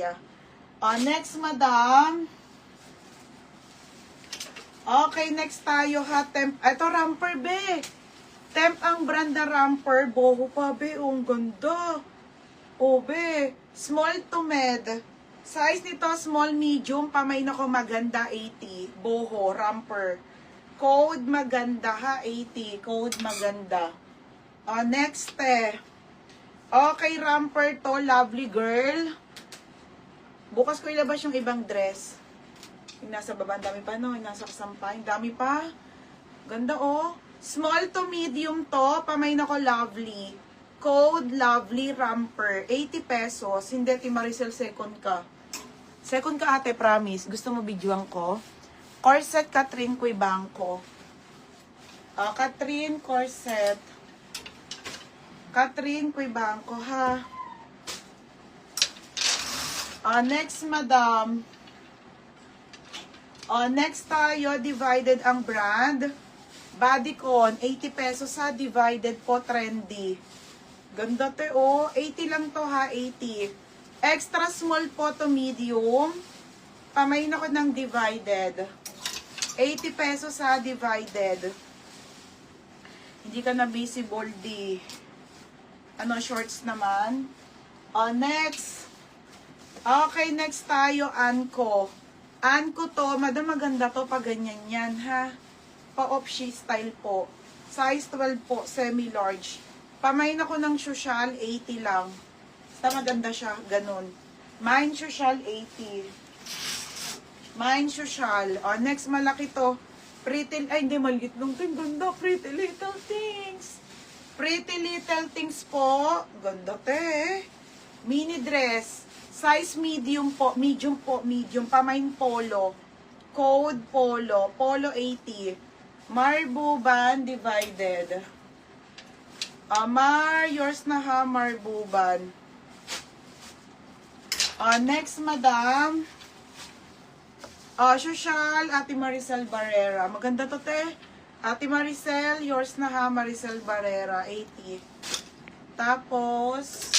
area. Next, madam. Okay, next tayo ha. Temp. Ito, Ramper, be. Temp ang brand na Ramper. Boho pa, be. Oh, ang ganda. Oh, be. Small to med. Size nito, small, medium. Pamay na ko maganda, 80. Boho, Ramper. Code maganda ha, 80. Code maganda. Next, Okay, Ramper to. Lovely girl. Bukas ko ilabas yung ibang dress. Yung nasa baba, ang dami pa, no? Yung nasa kasampay, dami pa. Ganda, oh. Small to medium to. Pamay na ko, lovely. Code, lovely, Ramper. 80 pesos. Hindi, Maricel, second ka. Second ka, ate, promise. Gusto mo videoan ko? Corset, Catherine Cuibanco. Catherine, corset. Catherine Cuibanco, ha? Next, madam. Next tayo, divided ang brand. Bodycon, 80 pesos ha, divided po, trendy. Ganda to, oh. 80 lang to ha, 80. Extra small po to medium. Pamain ako ng divided. 80 pesos ha, divided. Hindi ka na visible, di. Shorts naman. Next. Okay, next tayo, Anko. Anko to, madam, maganda to pag ganyan yan, ha? Pa-opshi style po. Size 12 po, semi-large. Pamain ako ng social, 80 lang. Basta maganda siya, ganun. Mine social, 80. Mine social. Next, malaki to. Pretty, ay hindi, maliit lang. Ganda, Pretty Little Things. Pretty Little Things po. Ganda te. Mini dress. Size medium po. Medium po, medium. Pamain polo. Code polo. Polo 80. Marbuban divided. Yours na ha, Marbuban. Next, madam. Social, Ate Maricel Barrera. Maganda to, te. Ate Maricel, yours na ha, Maricel Barrera, 80. Tapos,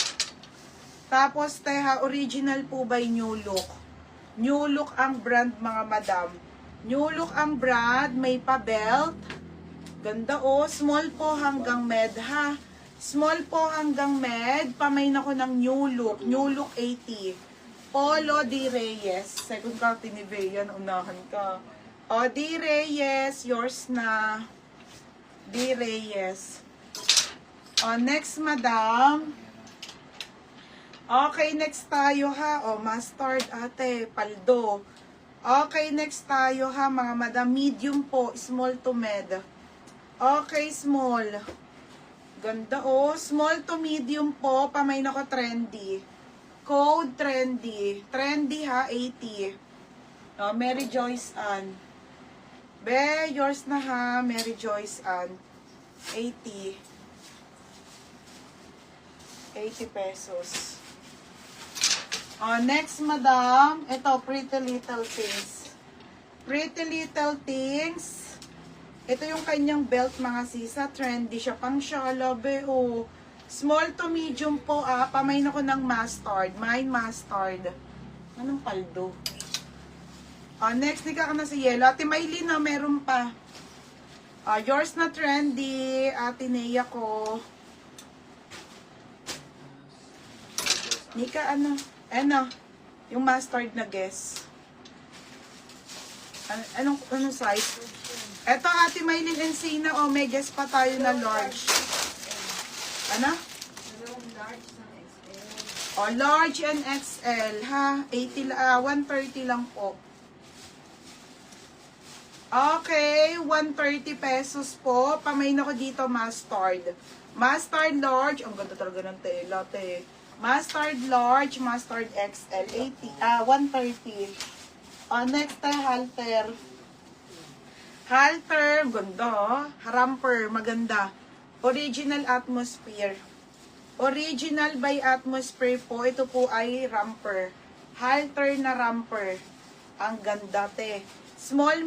te ha, original po by New Look. New Look ang brand, mga madam. New Look ang brand, may pa-belt. Ganda, oh. Small po hanggang med, ha. Small po hanggang med. Pamain ako ng New Look. New Look 80. Polo Di Reyes. Second ka, Tiniveyan. Unahan ka. Di Reyes. Yours na. Di Reyes. Next, madam. Okay, next tayo, ha. Mustard, ate. Paldo. Okay, next tayo, ha, mga madam. Medium po. Small to med. Okay, small. Ganda, oh. Small to medium po. Pamain ako trendy. Code trendy. Trendy ha, 80. Mary Joyce Ann. Be, yours na ha, Mary Joyce Ann. 80. 80 pesos. Next, madam. Ito, Pretty Little Things. Pretty Little Things. Ito yung kanyang belt, mga sisa. Trendy siya. Pang shala, be, oh. Small to medium po, pamain ako ng mustard. Mine mustard. Anong paldo? Next, di ka na si Yellow. Ate Maylin, meron pa. Yours na trendy. Ate Nea ko. Nika, ano? Yung mustard na guess. Anong size? Eto, Ate Maylin Encina, may guess pa tayo na large. Ano? Large and XL, ha? 130 lang po. Okay, 130 pesos po. Pamain ako dito, mustard. Mustard large. Ang ganda talaga ng tela, te. Mustard large, mustard XL, 130. Next tayo, halter. Halter, ganda. Ramper, maganda. Original Atmosphere. Original by Atmosphere po. Ito po ay Ramper. Halter na Ramper. Ang ganda, te. Small,